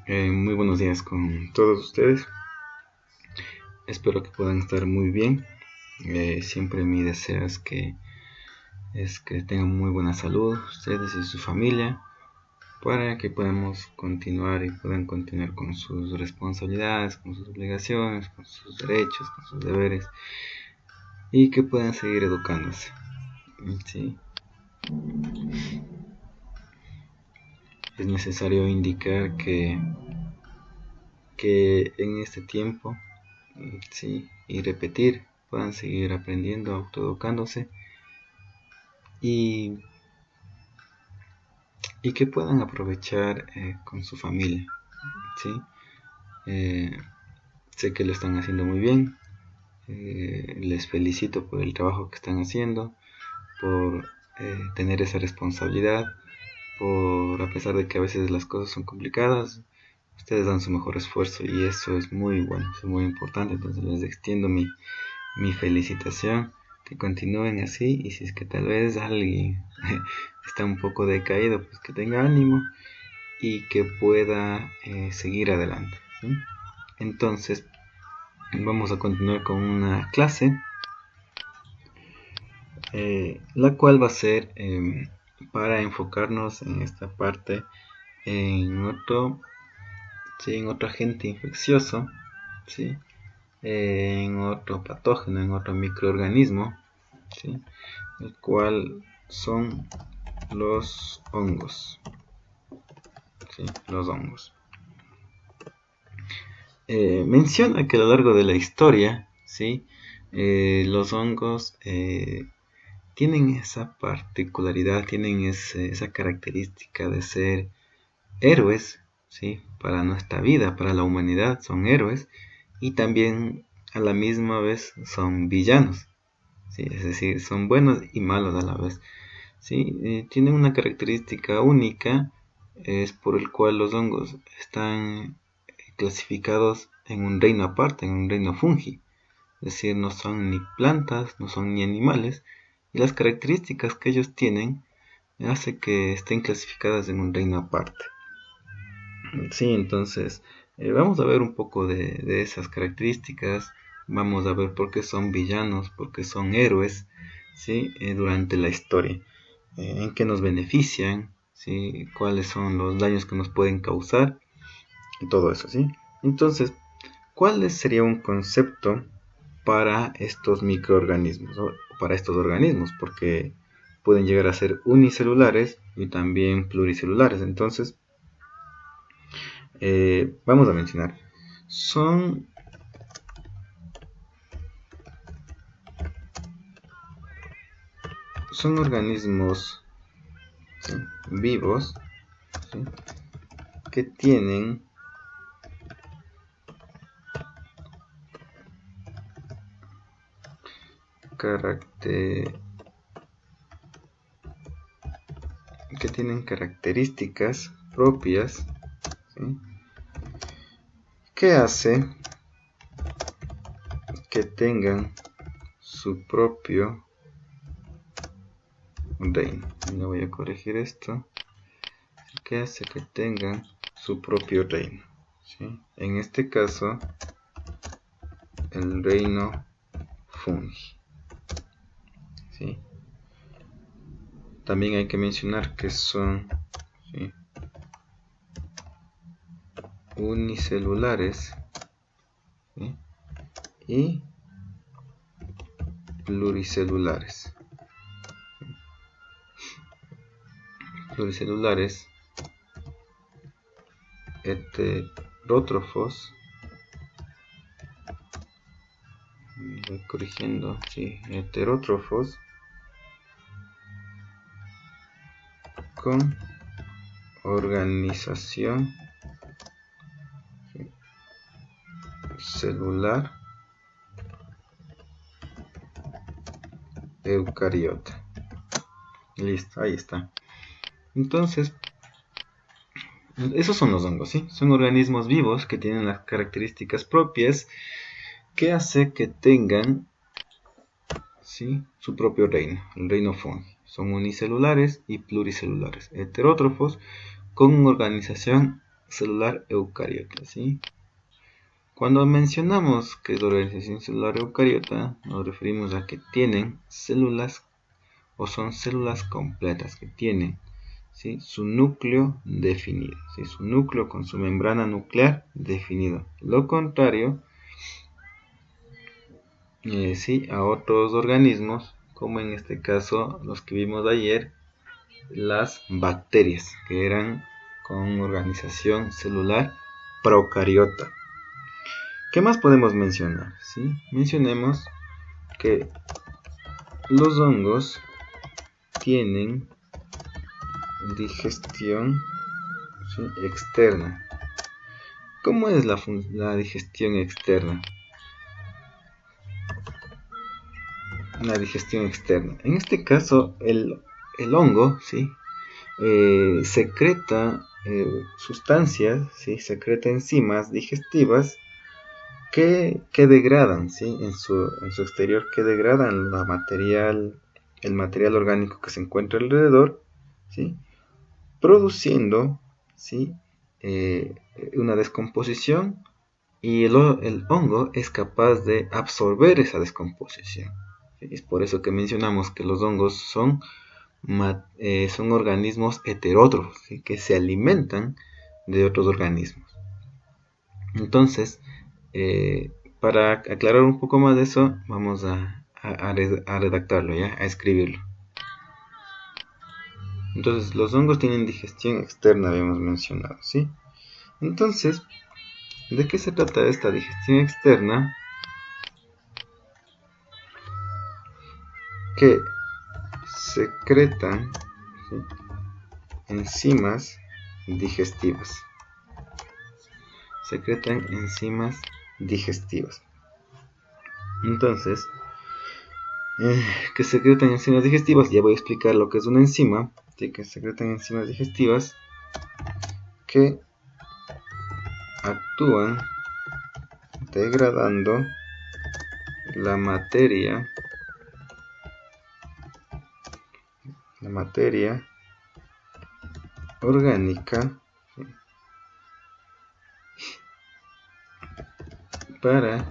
Muy buenos días con todos ustedes. Espero que puedan estar muy bien. Siempre mi deseo es que tengan muy buena salud ustedes y su familia para que podamos continuar y puedan continuar con sus responsabilidades, con sus obligaciones, con sus derechos, con sus deberes y que puedan seguir educándose. ¿Sí? Es necesario indicar que en este tiempo, sí, y repetir, puedan seguir aprendiendo, autoeducándose y, y que puedan aprovechar con su familia, ¿sí? Eh, Sé que lo están haciendo muy bien, les felicito por el trabajo que están haciendo, por tener esa responsabilidad, a pesar de que a veces las cosas son complicadas, ustedes dan su mejor esfuerzo y eso es muy bueno, es muy importante. Entonces les extiendo mi felicitación, que continúen así, y si es que tal vez alguien está un poco decaído, pues que tenga ánimo y que pueda seguir adelante, ¿sí? Entonces vamos a continuar con una clase, la cual va a ser para enfocarnos en esta parte en otro, ¿sí? En otro agente infeccioso, ¿sí? En otro patógeno, en otro microorganismo, ¿sí? El cual son los hongos, ¿sí? Los hongos. Menciona que a lo largo de la historia, ¿sí? Los hongos tienen esa particularidad, tienen esa característica de ser héroes, ¿sí? Para nuestra vida, para la humanidad, son héroes y también a la misma vez son villanos, ¿sí? Es decir, son buenos y malos a la vez, ¿sí? Tienen una característica única, es por el cual los hongos están clasificados en un reino aparte, en un reino fungi, es decir, no son ni plantas, no son ni animales, y las características que ellos tienen hace que estén clasificadas en un reino aparte. Sí, entonces vamos a ver un poco de esas características, vamos a ver por qué son villanos, por qué son héroes, ¿sí? Durante la historia, en qué nos benefician, ¿sí? Cuáles son los daños que nos pueden causar, y todo eso, ¿sí? Entonces, ¿cuál sería un concepto para estos microorganismos o para estos organismos? Porque pueden llegar a ser unicelulares y también pluricelulares. Entonces, vamos a mencionar. Son organismos, ¿sí? Vivos, ¿sí? Que tienen características propias, ¿sí? Que hace que tengan su propio reino. Le voy a corregir esto. Que hace que tengan su propio reino, ¿sí? En este caso, el reino fungi, ¿sí? También hay que mencionar que son, ¿sí? Unicelulares, ¿sí? Y pluricelulares. Pluricelulares, heterótrofos, voy corrigiendo, sí, heterótrofos con organización, ¿sí? Celular eucariota. Listo, ahí está. Entonces, esos son los hongos, ¿sí? Son organismos vivos que tienen las características propias que hace que tengan, ¿sí? Su propio reino, el reino fungi. Son unicelulares y pluricelulares, heterótrofos con una organización celular eucariota, ¿sí? Cuando mencionamos que es la organización celular eucariota, nos referimos a que tienen células o son células completas que tienen, ¿sí?, su núcleo definido, ¿sí?, su núcleo con su membrana nuclear definido. Lo contrario, sí, a otros organismos, como en este caso los que vimos ayer, las bacterias, que eran con organización celular procariota. ¿Qué más podemos mencionar? ¿Sí? Mencionemos que los hongos tienen digestión, ¿sí?, externa. ¿Cómo es la digestión externa? La digestión externa. En este caso, el hongo, ¿sí?, secreta sustancias, ¿sí?, secreta enzimas digestivas que degradan, ¿sí?, en su exterior, que degradan el material orgánico que se encuentra alrededor, ¿sí?, produciendo, ¿sí?, una descomposición, y el hongo es capaz de absorber esa descomposición. ¿Sí? Es por eso que mencionamos que los hongos son organismos heterótrofos, ¿sí?, que se alimentan de otros organismos. Entonces, para aclarar un poco más de eso, vamos a redactarlo, ¿ya? A escribirlo. Entonces, los hongos tienen digestión externa, habíamos mencionado, ¿sí? Entonces, ¿de qué se trata esta digestión externa? Que secretan, ¿sí?, enzimas digestivas. Secretan enzimas digestivas. Entonces, que secretan enzimas digestivas, ya voy a explicar lo que es una enzima, ¿sí?, que secretan enzimas digestivas que actúan degradando la materia orgánica, ¿sí?, para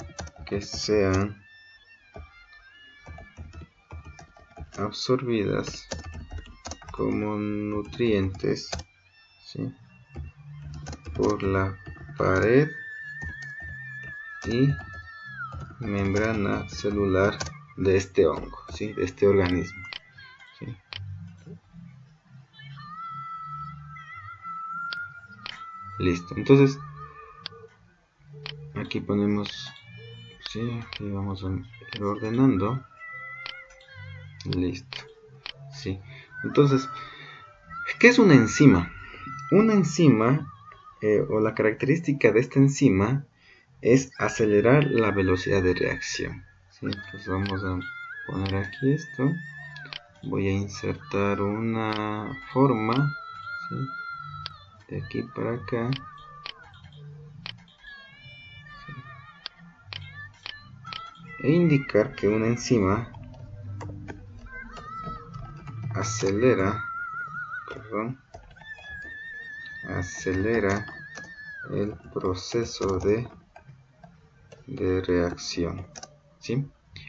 que sean absorbidas como nutrientes, ¿sí?, por la pared y membrana celular de este hongo, ¿sí?, de este organismo, ¿sí? Listo. Entonces, aquí ponemos, ¿sí?, aquí vamos a ir ordenando. Listo. Sí. Entonces, ¿qué es una enzima? Una enzima, o la característica de esta enzima, es acelerar la velocidad de reacción, ¿sí? Entonces vamos a poner aquí esto. Voy a insertar una forma, ¿sí?, de aquí para acá, ¿sí?, e indicar que una enzima acelera el proceso de reacción, ¿sí?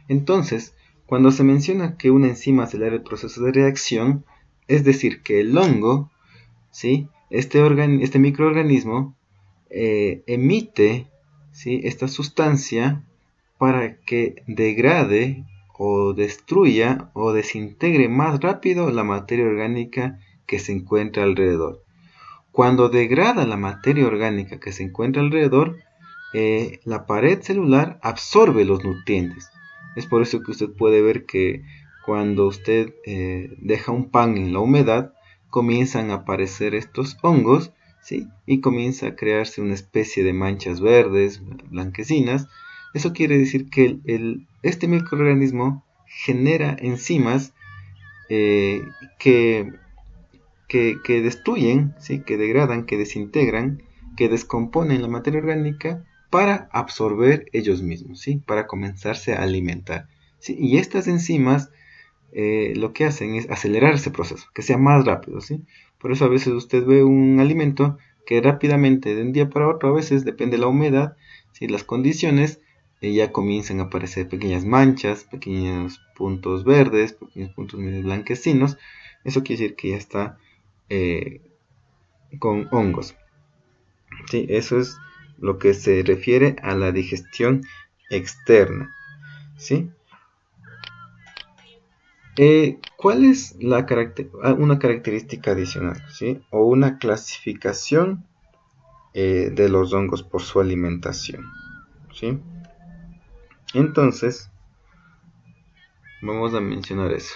Entonces, cuando se menciona que una enzima acelera el proceso de reacción, es decir, que el hongo, ¿sí?, este microorganismo emite, ¿sí?, esta sustancia para que degrade o destruya o desintegre más rápido la materia orgánica que se encuentra alrededor. Cuando degrada la materia orgánica que se encuentra alrededor, la pared celular absorbe los nutrientes. Es por eso que usted puede ver que cuando usted deja un pan en la humedad, comienzan a aparecer estos hongos, ¿sí?, y comienza a crearse una especie de manchas verdes, blanquecinas. Eso quiere decir que este microorganismo genera enzimas que destruyen, ¿sí?, que degradan, que desintegran, que descomponen la materia orgánica para absorber ellos mismos, ¿sí?, para comenzarse a alimentar, ¿sí? Y estas enzimas lo que hacen es acelerar ese proceso, que sea más rápido, ¿sí? Por eso a veces usted ve un alimento que rápidamente, de un día para otro, a veces depende de la humedad, si las condiciones, ya comienzan a aparecer pequeñas manchas, pequeños puntos verdes, pequeños puntos medio blanquecinos. Eso quiere decir que ya está con hongos. ¿Sí? Eso es lo que se refiere a la digestión externa. ¿Sí? ¿Cuál es una característica adicional? ¿Sí? O una clasificación de los hongos por su alimentación. ¿Sí? Entonces, vamos a mencionar eso.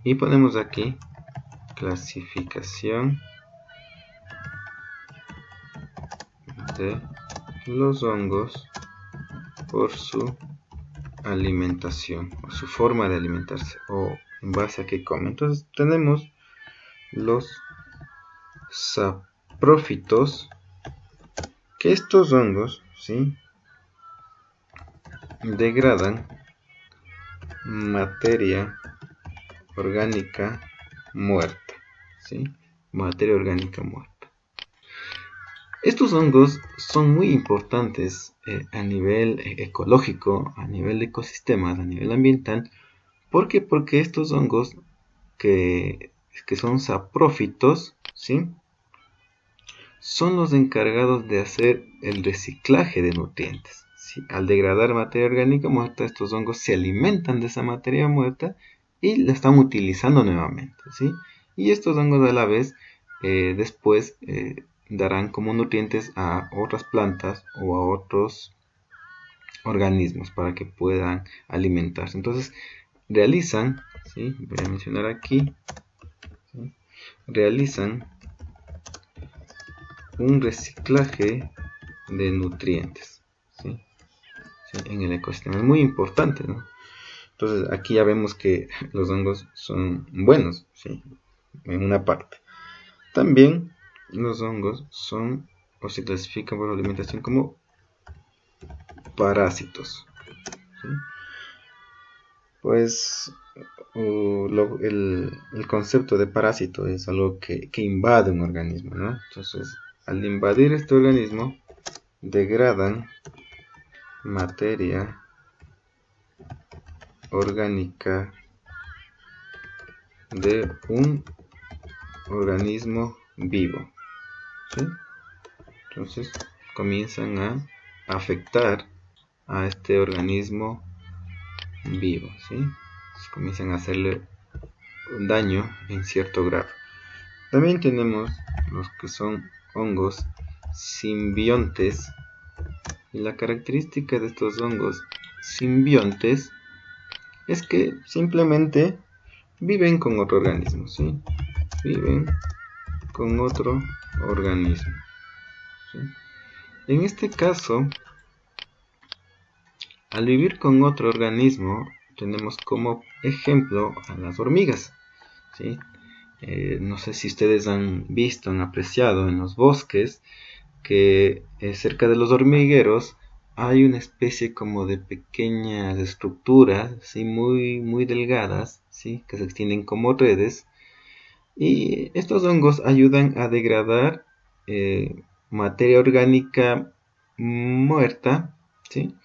Y ponemos aquí clasificación de los hongos por su alimentación o su forma de alimentarse o en base a qué comen. Entonces tenemos los saprófitos, que estos hongos, ¿sí?, degradan materia orgánica muerta, ¿sí? Materia orgánica muerta. Estos hongos son muy importantes a nivel ecológico, a nivel de ecosistemas, a nivel ambiental. ¿Por qué? Porque estos hongos que son saprófitos, ¿sí?, son los encargados de hacer el reciclaje de nutrientes, ¿sí? Al degradar materia orgánica muerta, estos hongos se alimentan de esa materia muerta y la están utilizando nuevamente, ¿sí? Y estos hongos a la vez después darán como nutrientes a otras plantas o a otros organismos para que puedan alimentarse. Entonces realizan, ¿sí?, voy a mencionar aquí, ¿sí?, realizan un reciclaje de nutrientes, ¿sí?, ¿sí?, en el ecosistema. Es muy importante, ¿no? Entonces aquí ya vemos que los hongos son buenos, ¿sí?, en una parte. También los hongos son o se clasifican por alimentación como parásitos, ¿sí? Pues el concepto de parásito es algo que invade un organismo, ¿no? Entonces, al invadir este organismo, degradan materia orgánica de un organismo vivo, ¿sí? Entonces, comienzan a afectar a este organismo vivo, ¿sí? Entonces, comienzan a hacerle un daño en cierto grado. También tenemos los que son hongos simbiontes, y la característica de estos hongos simbiontes es que simplemente viven con otro organismo, ¿sí? Viven con otro organismo, ¿sí? En este caso, al vivir con otro organismo, tenemos como ejemplo a las hormigas, ¿sí? No sé si ustedes han visto, han apreciado en los bosques que cerca de los hormigueros hay una especie como de pequeñas estructuras, ¿sí?, muy delgadas, ¿sí?, que se extienden como redes, y estos hongos ayudan a degradar materia orgánica muerta, ¿sí?,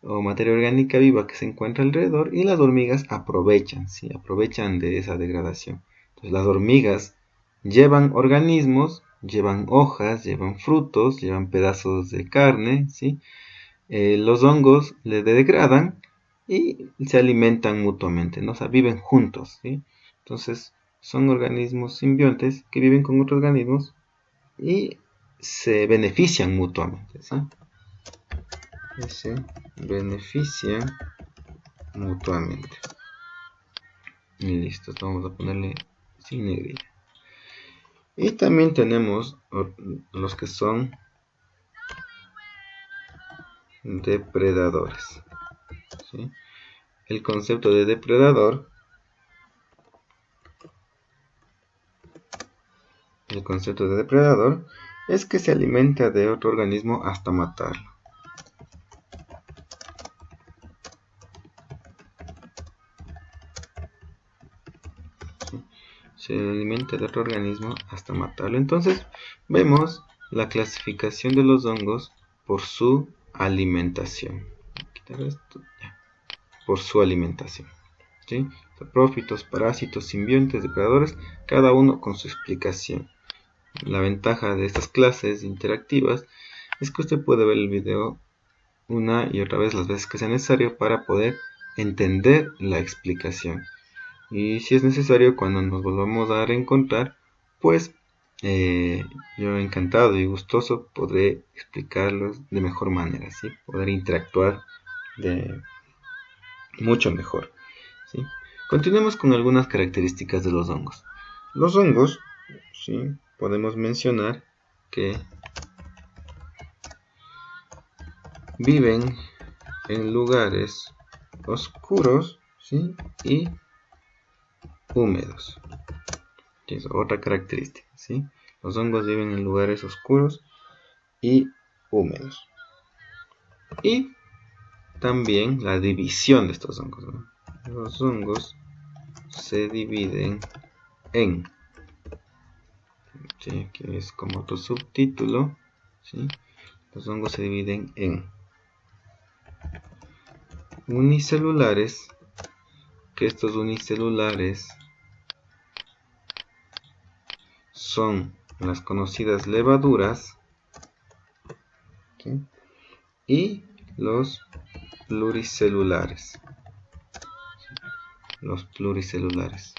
o materia orgánica viva que se encuentra alrededor, y las hormigas aprovechan, ¿sí?, aprovechan de esa degradación. Entonces las hormigas llevan organismos, llevan hojas, llevan frutos, llevan pedazos de carne, ¿sí? Los hongos le degradan y se alimentan mutuamente, ¿no? O sea, viven juntos, ¿sí? Entonces son organismos simbiontes que viven con otros organismos y se benefician mutuamente, ¿sí? Y se benefician mutuamente. Y listo, vamos a ponerle sin negrilla. Y también tenemos los que son depredadores, ¿sí? El concepto de depredador, es que se alimenta de otro organismo hasta matarlo. ¿Sí? se alimenta de otro organismo hasta matarlo. Entonces vemos la clasificación de los hongos por su alimentación. Quitar esto, ya. Por su alimentación, ¿sí? Saprófitos, parásitos, simbiontes, depredadores, cada uno con su explicación. La ventaja de estas clases interactivas es que usted puede ver el video una y otra vez las veces que sea necesario para poder entender la explicación. Y si es necesario, cuando nos volvamos a reencontrar, pues yo encantado y gustoso podré explicarlos de mejor manera, ¿sí? Poder interactuar de mucho mejor, ¿sí? Continuemos con algunas características de los hongos. Los hongos, ¿sí? Podemos mencionar que viven en lugares oscuros, ¿sí? Y húmedos. Es otra característica, ¿sí? Los hongos viven en lugares oscuros y húmedos. Y también la división de estos hongos, ¿no? Los hongos se dividen en, ¿sí? Que es como otro subtítulo, ¿sí? Los hongos se dividen en unicelulares, que estos unicelulares son las conocidas levaduras, ¿sí? Y los pluricelulares. Los pluricelulares.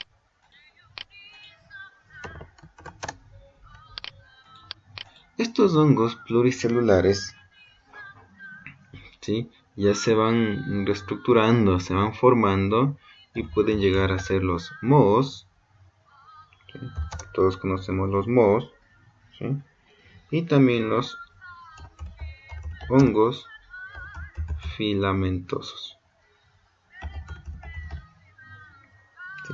Estos hongos pluricelulares, ¿sí? Ya se van reestructurando, se van formando y pueden llegar a ser los mohos, ¿sí? Todos conocemos los mohos, ¿sí? Y también los hongos filamentosos, ¿sí?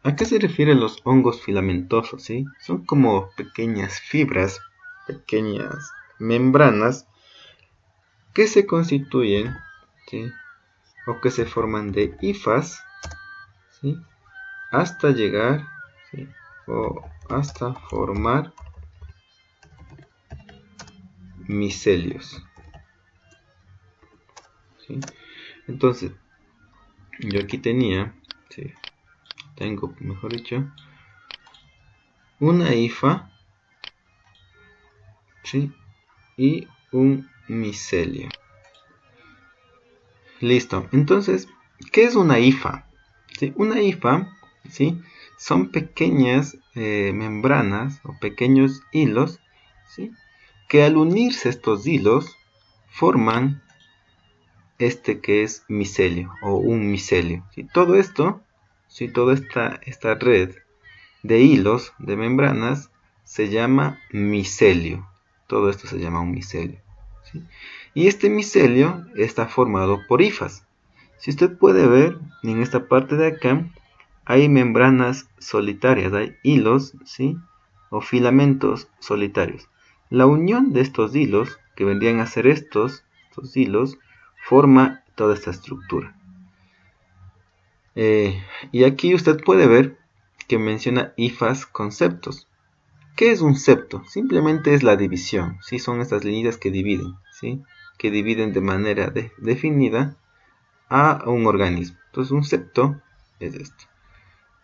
¿A qué se refieren los hongos filamentosos? ¿Sí? Son como pequeñas fibras, pequeñas membranas que se constituyen, ¿sí? O que se forman de hifas, ¿sí? Hasta llegar, ¿sí? O hasta formar micelios, ¿sí? Entonces, yo aquí tengo, mejor dicho, una hifa, ¿sí? Y un micelio. Listo. Entonces, ¿qué es una hifa? ¿Sí? Una hifa, ¿sí? Son pequeñas membranas o pequeños hilos, ¿sí? Que al unirse estos hilos forman este que es micelio o un micelio, ¿sí? Todo esto, ¿sí? Toda esta red de hilos, de membranas, se llama micelio. Todo esto se llama un micelio, ¿sí? Y este micelio está formado por hifas. Si usted puede ver, en esta parte de acá, hay membranas solitarias, hay hilos, ¿sí? O filamentos solitarios. La unión de estos hilos, que vendrían a ser estos hilos, forma toda esta estructura. Y aquí usted puede ver que menciona hifas con septos. ¿Qué es un septo? Simplemente es la división, ¿sí? Son estas líneas que dividen, ¿sí? Que dividen de manera definida a un organismo. Entonces un septo es esto.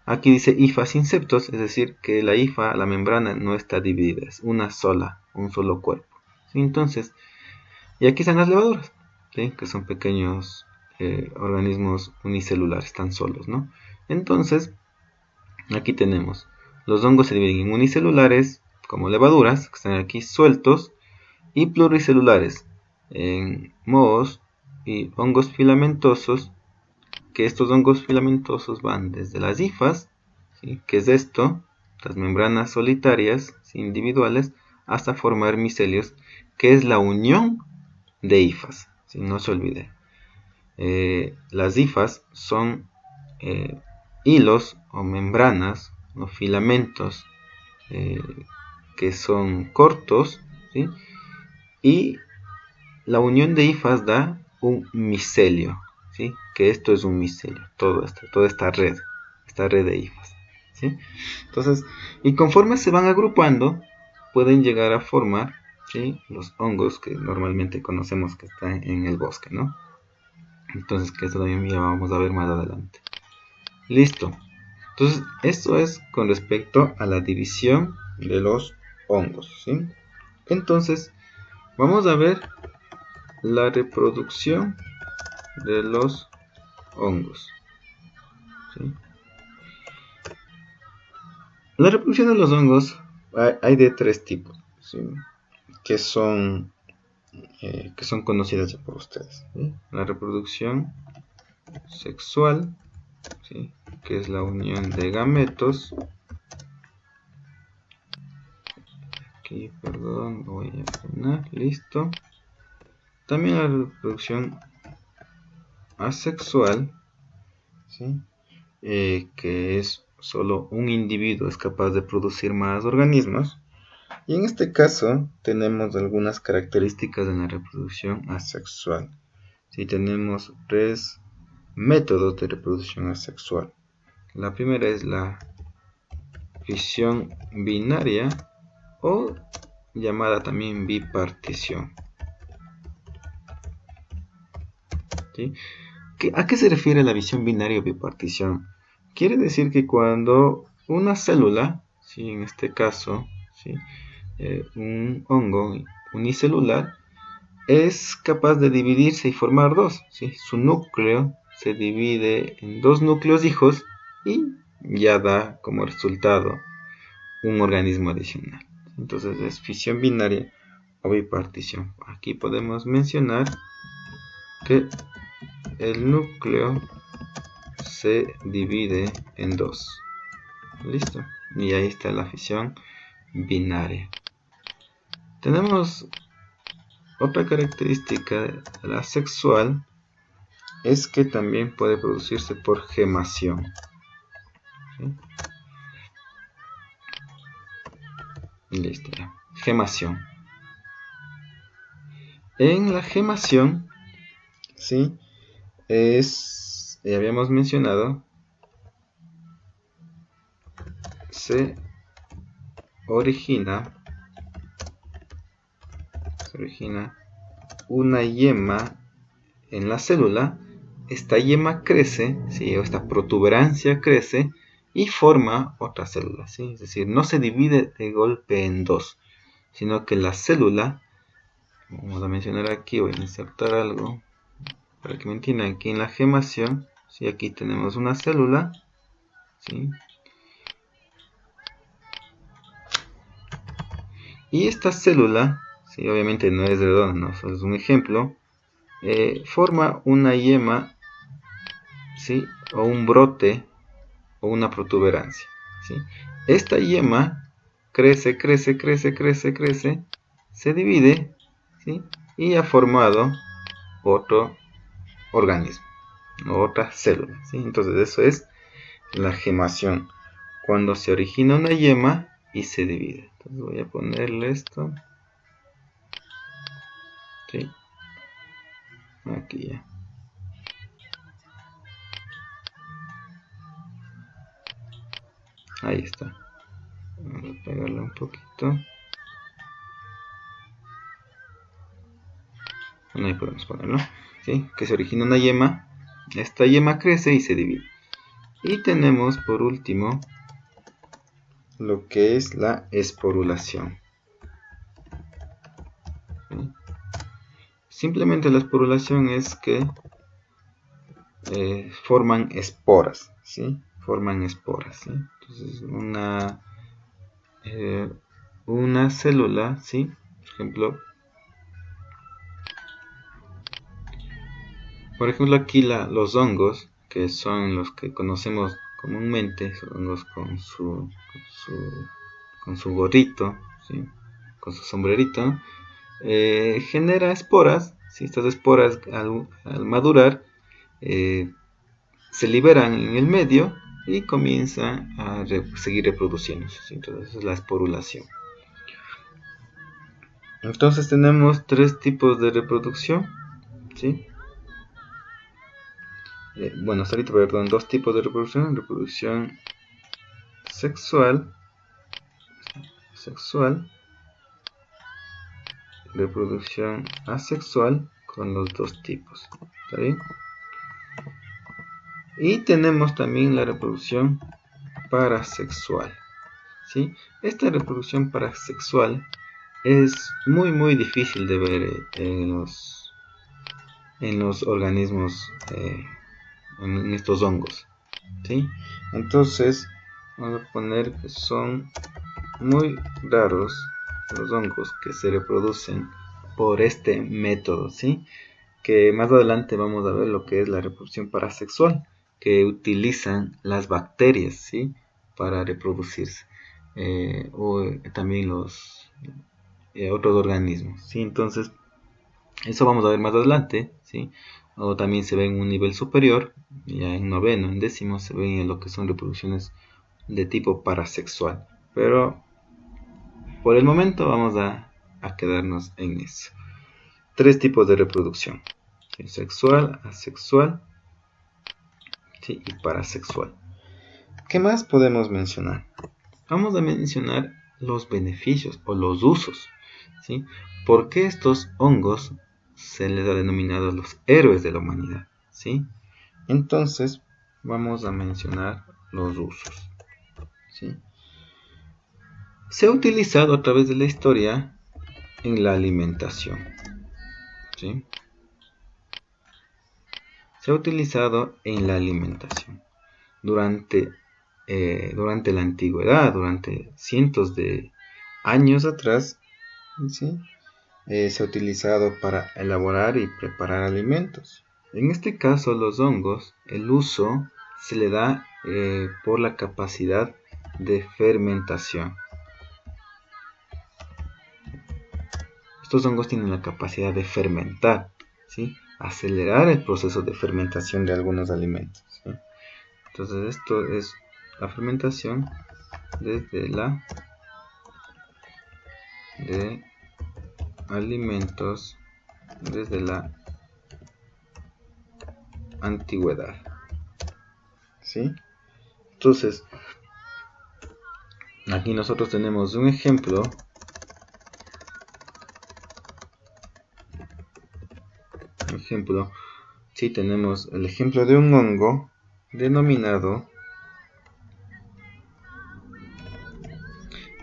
Aquí dice hifa sin septos, es decir, que la hifa, la membrana, no está dividida, es una sola, un solo cuerpo, ¿sí? Entonces, y aquí están las levaduras, ¿sí? Que son pequeños organismos unicelulares, tan solos, ¿no? Entonces, aquí tenemos, los hongos se dividen en unicelulares, como levaduras, que están aquí sueltos, y pluricelulares, en mohos y hongos filamentosos, que estos hongos filamentosos van desde las hifas, ¿sí? Que es esto, las membranas solitarias, ¿sí? Individuales, hasta formar micelios, que es la unión de hifas, ¿sí? No se olvide. Las hifas son hilos o membranas o filamentos que son cortos, ¿sí? Y la unión de hifas da un micelio, ¿sí? Que esto es un micelio, toda esta red de hifas, ¿sí? Entonces, y conforme se van agrupando, pueden llegar a formar, ¿sí?, los hongos que normalmente conocemos que están en el bosque, ¿no? Entonces, que esto también ya vamos a ver más adelante. Listo. Entonces, esto es con respecto a la división de los hongos, ¿sí? Entonces, vamos a ver la reproducción de los hongos, ¿sí? La reproducción de los hongos hay de tres tipos, ¿sí?, que son conocidas ya por ustedes, ¿sí? La reproducción sexual, ¿sí?, que es la unión de gametos. Aquí, perdón, voy a poner, listo. También la reproducción asexual, ¿sí?, que es solo un individuo es capaz de producir más organismos. Y en este caso tenemos algunas características en la reproducción asexual. Si tenemos tres métodos de reproducción asexual. La primera es la fisión binaria o llamada también bipartición, ¿sí? ¿A qué se refiere la visión binaria o bipartición? Quiere decir que cuando una célula, ¿sí?, en este caso, ¿sí?, un hongo unicelular, es capaz de dividirse y formar dos, ¿sí? Su núcleo se divide en dos núcleos hijos y ya da como resultado un organismo adicional. Entonces es fisión binaria o bipartición. Aquí podemos mencionar que el núcleo se divide en dos. Listo. Y ahí está la fisión binaria. Tenemos otra característica de la sexual, es que también puede producirse por gemación, ¿sí? Listo. Gemación. En la gemación, ¿sí?, habíamos mencionado, se origina una yema en la célula. Esta yema crece, ¿sí?, o esta protuberancia crece y forma otra célula, ¿sí? Es decir, no se divide de golpe en dos, sino que la célula, vamos a mencionar aquí, voy a insertar algo para que me entiendan. Aquí en la gemación, ¿sí?, aquí tenemos una célula, ¿sí?, y esta célula, ¿sí?, obviamente no es redonda, ¿no? Solo es un ejemplo. Forma una yema, ¿sí?, o un brote o una protuberancia, ¿sí? Esta yema crece, se divide, ¿sí?, y ha formado otro organismo, otra célula, ¿sí? Entonces eso es la gemación, cuando se origina una yema y se divide. Entonces voy a ponerle esto, ¿sí?, aquí ya. Ahí está. Vamos a pegarle un poquito. Bueno, ahí podemos ponerlo, ¿sí?, que se origina una yema. Esta yema crece y se divide. Y tenemos por último lo que es la esporulación, ¿sí? Simplemente la esporulación es que forman esporas, ¿sí? Forman esporas, ¿sí? Entonces una célula, ¿sí?, por ejemplo aquí los hongos, que son los que conocemos comúnmente, son hongos con su gorrito, ¿sí?, con su sombrerito, genera esporas, ¿sí? Estas esporas al madurar se liberan en el medio y comienzan a seguir reproduciéndose, ¿sí? Entonces esa es la esporulación. Entonces tenemos tres tipos de reproducción, ¿sí? Bueno, hasta ahorita, perdón, dos tipos de reproducción sexual, reproducción asexual con los dos tipos. ¿Está bien? Y tenemos también la reproducción parasexual, ¿sí? Esta reproducción parasexual es muy difícil de ver en los organismos, en estos hongos, ¿sí? Entonces vamos a poner que son muy raros los hongos que se reproducen por este método, ¿sí? Que más adelante vamos a ver lo que es la reproducción parasexual, que utilizan las bacterias, ¿sí? Para reproducirse, o también los otros organismos, ¿sí? Entonces eso vamos a ver más adelante, ¿sí? O también se ve en un nivel superior, ya en noveno, en décimo se ven lo que son reproducciones de tipo parasexual, pero por el momento vamos a quedarnos en eso. 3 tipos de reproducción: sexual, asexual, ¿sí? Y parasexual. ¿Qué más podemos mencionar? Vamos a mencionar los beneficios o los usos, ¿sí? ¿Por qué estos hongos se les ha denominado los héroes de la humanidad? ¿Sí? Entonces vamos a mencionar los usos, ¿sí? Se ha utilizado a través de la historia en la alimentación, ¿sí? Se ha utilizado en la alimentación durante la antigüedad, durante cientos de años atrás, ¿sí? Se ha utilizado para elaborar y preparar alimentos. En este caso, los hongos, el uso se le da por la capacidad de fermentación. Estos hongos tienen la capacidad de fermentar, ¿sí? Acelerar el proceso de fermentación de algunos alimentos, ¿sí? Entonces esto es la fermentación de alimentos desde la antigüedad, ¿sí? Entonces aquí nosotros tenemos un ejemplo sí, tenemos el ejemplo de un hongo denominado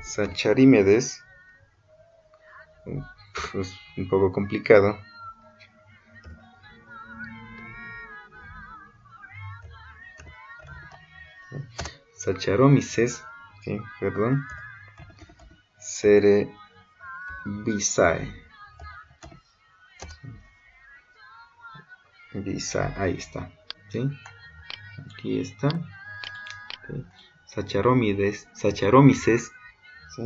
Saccharomyces. Es un poco complicado. Saccharomyces, sí, perdón, cerevisiae. Ahí está, ¿sí? Aquí está, ¿sí? Saccharomyces, ¿sí?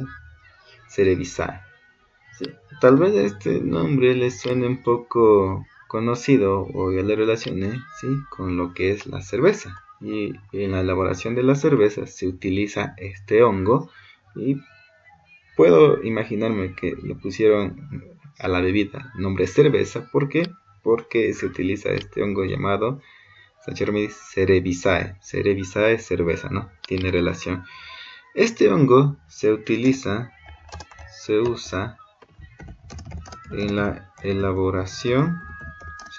Cerevisiae, ¿sí? Tal vez este nombre les suene un poco conocido o ya le relacione, ¿sí? Con lo que es la cerveza. Y en la elaboración de la cerveza se utiliza este hongo, y puedo imaginarme que le pusieron a la bebida nombre cerveza. ¿Por qué? Porque se utiliza este hongo llamado Saccharomyces cerevisiae. Cerevisiae, cerveza, ¿no? Tiene relación. Este hongo se usa en la elaboración,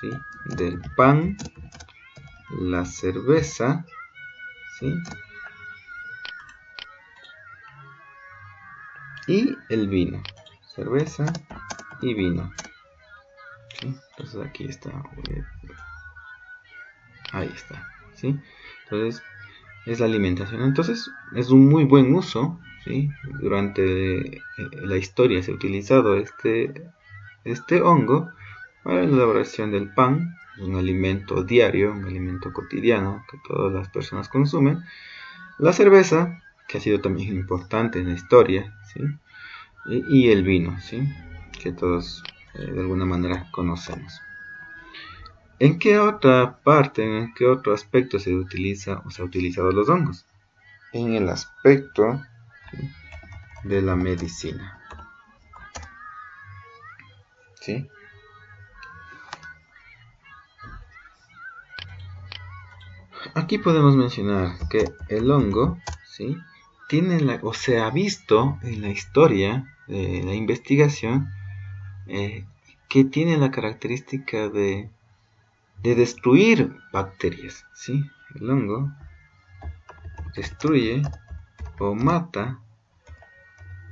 ¿sí? Del pan, la cerveza, ¿sí? Y el vino. Cerveza y vino, ¿sí? Entonces aquí está. Ahí está, ¿sí? Entonces es la alimentación. Entonces es un muy buen uso, ¿sí? Durante la historia se ha utilizado este hongo para la elaboración del pan, un alimento diario, un alimento cotidiano que todas las personas consumen. La cerveza, que ha sido también importante en la historia, ¿sí? Y el vino, ¿sí? Que todos de alguna manera conocemos. ¿En qué otra parte, en qué otro aspecto se utiliza o se ha utilizado los hongos? En el aspecto, ¿sí? De la medicina, ¿sí? Aquí podemos mencionar que el hongo, ¿sí? o se ha visto en la historia de la investigación que tiene la característica de destruir bacterias, ¿sí? El hongo destruye o mata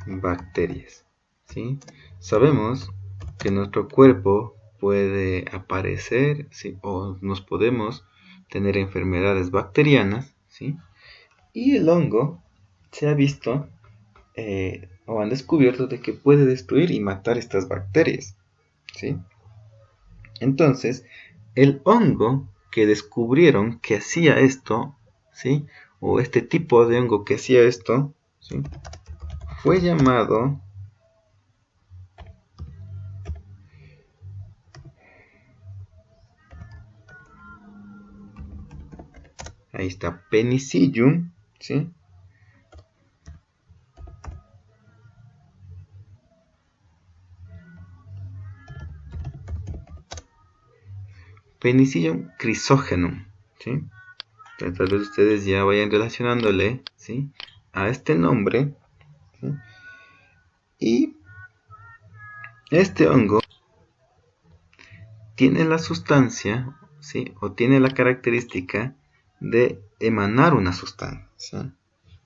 bacterias, ¿sí? Sabemos que nuestro cuerpo puede aparecer, ¿sí? O nos podemos tener enfermedades bacterianas, ¿sí? Y el hongo se ha visto o han descubierto de que puede destruir y matar estas bacterias, ¿sí? Entonces, el hongo que descubrieron que hacía esto, ¿sí? O este tipo de hongo que hacía esto, ¿sí? Fue llamado, ahí está, Penicillium, ¿sí? Penicillium crisogenum, ¿sí? Entonces, tal vez ustedes ya vayan relacionándole, ¿sí? A este nombre, ¿sí? Y este hongo tiene la sustancia, ¿sí? O tiene la característica de emanar una sustancia, ¿sí?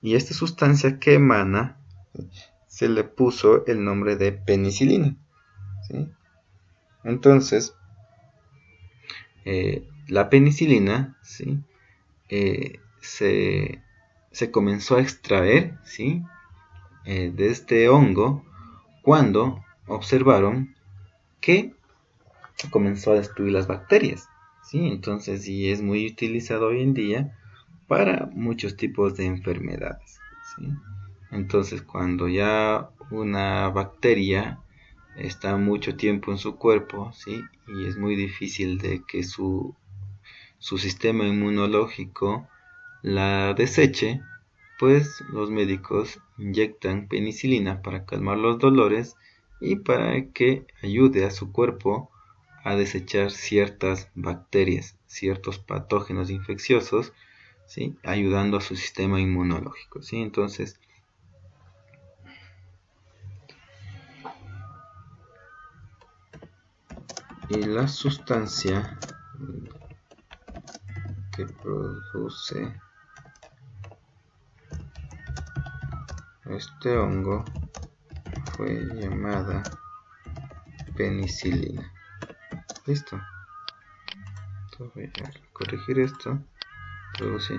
Y esta sustancia que emana, ¿sí? Se le puso el nombre de penicilina, ¿sí? Entonces, la penicilina, ¿sí? Se comenzó a extraer, ¿sí? De este hongo cuando observaron que comenzó a destruir las bacterias, ¿sí? Entonces, y es muy utilizado hoy en día para muchos tipos de enfermedades, ¿sí? Entonces, cuando ya una bacteria está mucho tiempo en su cuerpo, ¿sí? Y es muy difícil de que su sistema inmunológico la deseche, pues los médicos inyectan penicilina para calmar los dolores y para que ayude a su cuerpo a desechar ciertas bacterias, ciertos patógenos infecciosos, ¿sí? Ayudando a su sistema inmunológico, ¿sí? Entonces, y la sustancia que produce este hongo fue llamada penicilina. Listo. Entonces voy a corregir esto. Pues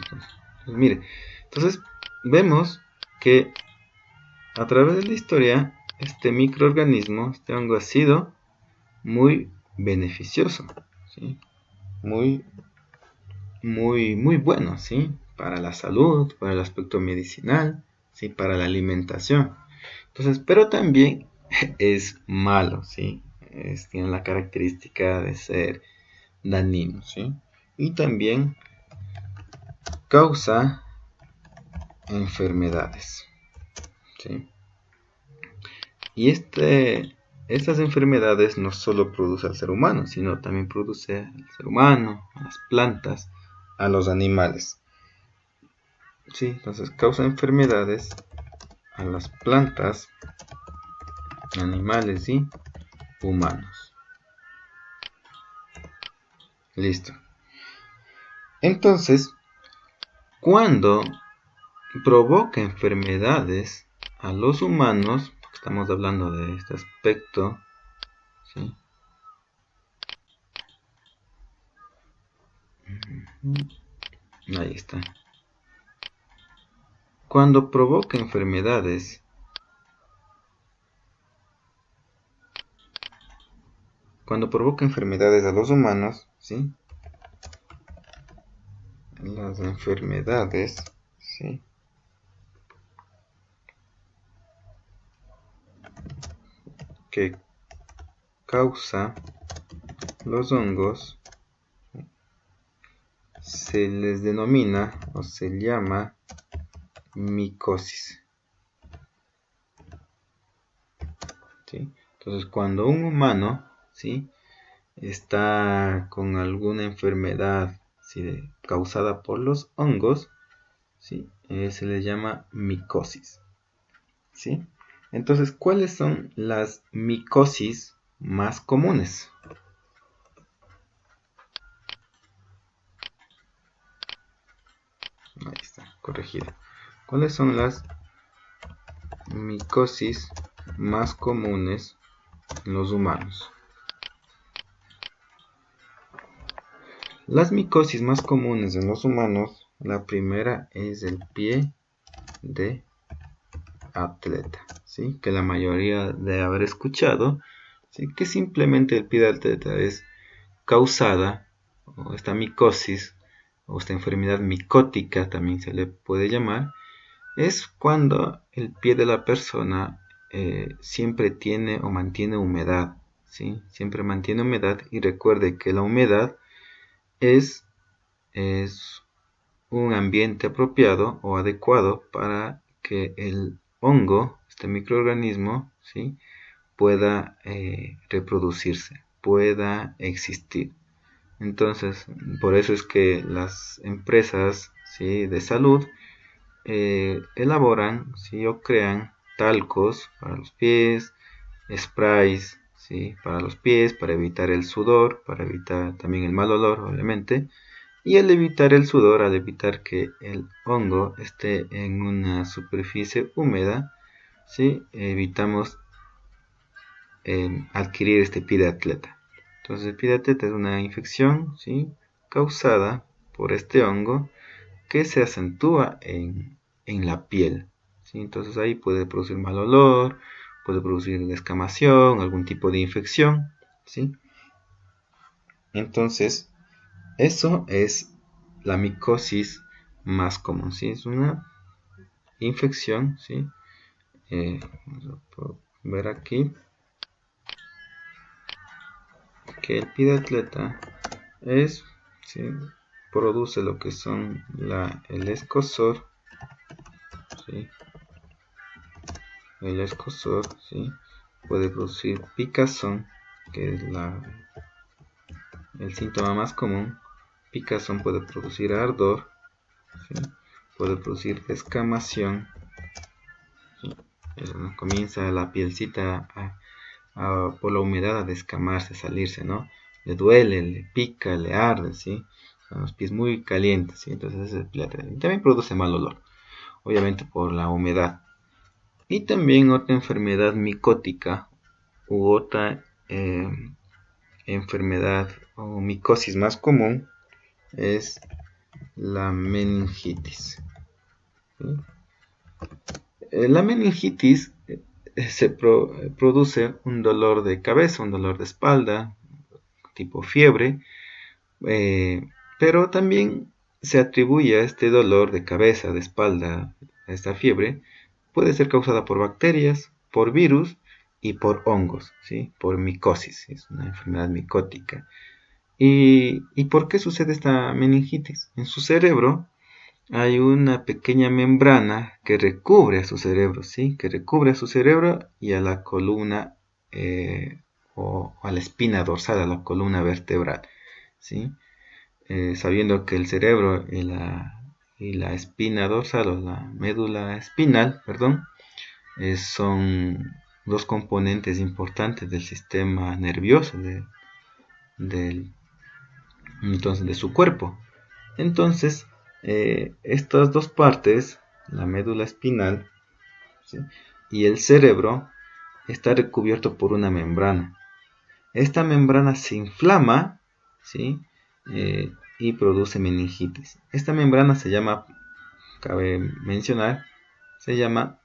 mire, entonces vemos que a través de la historia este microorganismo, este hongo, ha sido muy beneficioso, ¿sí? Muy, muy bueno, ¿sí? Para la salud, para el aspecto medicinal, ¿sí? Para la alimentación. Entonces, pero también es malo, ¿sí? Tiene la característica de ser dañino, ¿sí? Y también causa enfermedades, ¿sí? Y estas enfermedades no solo produce al ser humano, sino también produce al ser humano, a las plantas, a los animales, ¿sí? Entonces causa enfermedades a las plantas, animales y humanos. Listo. Entonces, cuando provoca enfermedades a los humanos, porque estamos hablando de este aspecto, ¿sí? Ahí está. Cuando provoca enfermedades a los humanos, ¿sí? Las enfermedades, ¿sí? Que causa los hongos se les denomina o se llama micosis, ¿sí? Entonces, cuando un humano, ¿sí? Está con alguna enfermedad, ¿sí? Causada por los hongos, ¿sí? Se le llama micosis, ¿sí? Entonces, ¿cuáles son las micosis más comunes? Ahí está, corregido. ¿Cuáles son las micosis más comunes en los humanos? Las micosis más comunes en los humanos, la primera es el pie de atleta, ¿sí? Que la mayoría de haber escuchado, ¿sí? Que simplemente el pie de atleta es causada, o esta micosis, o esta enfermedad micótica también se le puede llamar, es cuando el pie de la persona siempre tiene o mantiene humedad, ¿sí? Siempre mantiene humedad, y recuerde que la humedad es un ambiente apropiado o adecuado para que el hongo, este microorganismo, ¿sí? pueda reproducirse, pueda existir. Entonces, por eso es que las empresas, ¿sí? de salud elaboran, ¿sí? o crean talcos para los pies, sprays, ¿sí? para los pies, para evitar el sudor, para evitar también el mal olor, obviamente. Y al evitar el sudor, al evitar que el hongo esté en una superficie húmeda, ¿sí? evitamos adquirir este pie de atleta. Entonces, el pie de atleta es una infección, ¿sí? causada por este hongo que se acentúa en la piel, ¿sí? Entonces ahí puede producir mal olor, puede producir descamación, algún tipo de infección, ¿sí? Entonces, eso es la micosis más común, ¿sí? Es una infección, ¿sí? Vamos a ver aquí que el pie de atleta es, ¿sí? produce lo que son el escozor, ¿sí? El escozor, ¿sí? puede producir picazón, que es el síntoma más común. Picazón puede producir ardor, ¿sí? puede producir descamación, ¿sí? Comienza la pielcita por la humedad a descamarse, a salirse, ¿no? Le duele, le pica, le arde, ¿sí? Son los pies muy calientes, ¿sí? Entonces ese es el pie de atleta. Y también produce mal olor, obviamente por la humedad. Y también otra enfermedad micótica u otra enfermedad o micosis más común es la meningitis, ¿sí? La meningitis produce un dolor de cabeza, un dolor de espalda, tipo fiebre, eh, pero también se atribuye a este dolor de cabeza, de espalda, a esta fiebre, puede ser causada por bacterias, por virus y por hongos, ¿sí? por micosis, es una enfermedad micótica. ¿Y por qué sucede esta meningitis? En su cerebro hay una pequeña membrana que recubre a su cerebro, ¿sí? Que recubre a su cerebro y a la columna o a la espina dorsal, a la columna vertebral, ¿sí? Sabiendo que el cerebro y la espina dorsal o la médula espinal, perdón, son dos componentes importantes del sistema nervioso entonces, de su cuerpo. Entonces, estas dos partes, la médula espinal, ¿sí? y el cerebro, está recubierto por una membrana. Esta membrana se inflama, ¿sí? Y produce meningitis. Esta membrana se llama, cabe mencionar, se llama,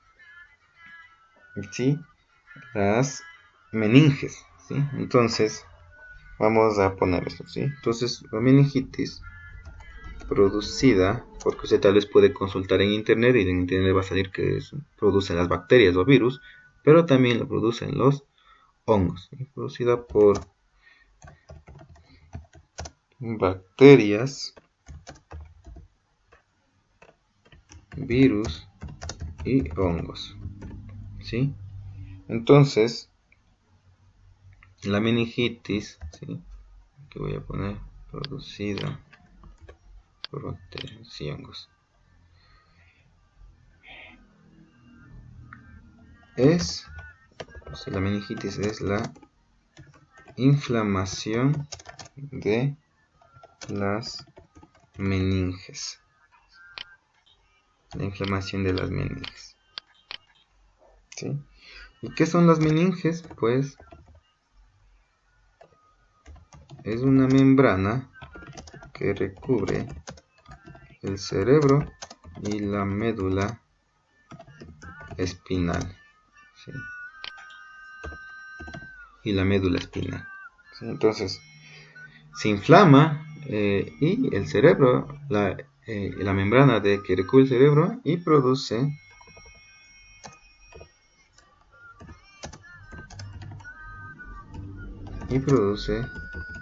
¿sí? las meninges, ¿sí? Entonces, vamos a poner esto, ¿sí? Entonces, la meningitis producida, porque usted tal vez puede consultar en internet y en internet va a salir que producen las bacterias o virus, pero también lo producen los hongos, ¿sí? Producida por bacterias, virus y hongos, ¿sí? Entonces, la meningitis, ¿sí? que voy a poner producida por bacterias y hongos. es, la meningitis es la inflamación de las meninges. La inflamación de las meninges. ¿Sí? ¿Y qué son las meninges? Pues es una membrana que recubre el cerebro y la médula espinal. ¿Sí? Y la médula espinal. ¿Sí? Entonces, se inflama y el cerebro, la membrana que recubre el cerebro y produce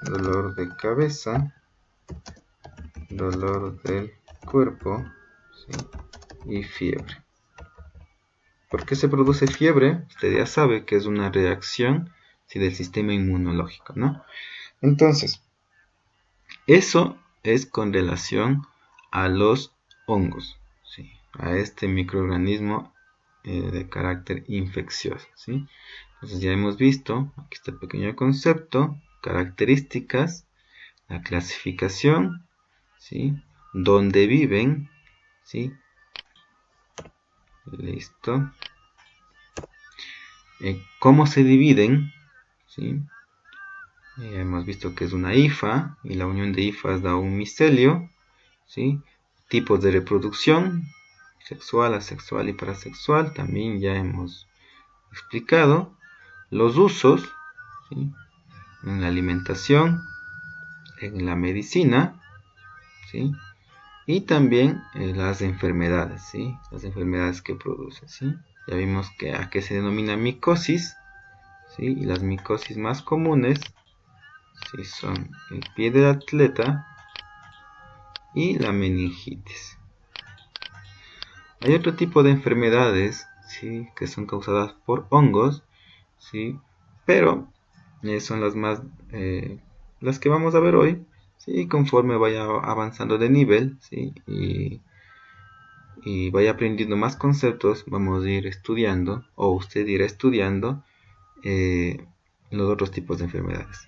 dolor de cabeza, dolor del cuerpo, ¿sí? Y fiebre. ¿Por qué se produce fiebre? Usted ya sabe que es una reacción, ¿sí?, del sistema inmunológico, ¿no? Entonces, eso es con relación a los hongos, ¿sí?, a este microorganismo de carácter infeccioso, ¿sí? Entonces ya hemos visto, aquí está el pequeño concepto, características, la clasificación, ¿sí?, dónde viven, ¿sí? Listo. ¿Cómo se dividen? ¿Sí? Hemos visto que es una hifa y la unión de hifas da un micelio, ¿sí? Tipos de reproducción, sexual, asexual y parasexual, también ya hemos explicado. Los usos, ¿sí?, en la alimentación, en la medicina, ¿sí?, y también las enfermedades, ¿sí?, las enfermedades que produce, ¿sí? Ya vimos que a qué se denomina micosis, ¿sí? Y las micosis más comunes, ¿sí?, son el pie del atleta y la meningitis. Hay otro tipo de enfermedades, ¿sí?, que son causadas por hongos, ¿sí?, pero son las que vamos a ver hoy, ¿sí?, conforme vaya avanzando de nivel, ¿sí?, y vaya aprendiendo más conceptos, vamos a ir estudiando, o usted irá estudiando los otros tipos de enfermedades,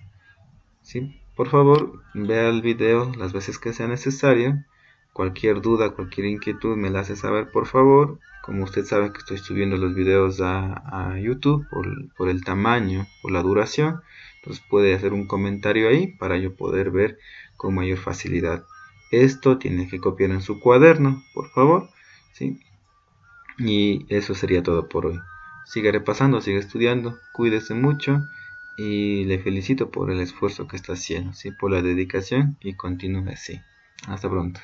¿sí? Por favor, vea el video las veces que sea necesario. Cualquier duda, cualquier inquietud me la hace saber, por favor. Como usted sabe que estoy subiendo los videos a YouTube por el tamaño, por la duración, entonces puede hacer un comentario ahí para yo poder ver con mayor facilidad. Esto tiene que copiar en su cuaderno, por favor, ¿sí? Y eso sería todo por hoy. Siga repasando, siga estudiando, cuídese mucho y le felicito por el esfuerzo que está haciendo, ¿sí?, por la dedicación, y continúe así. Hasta pronto.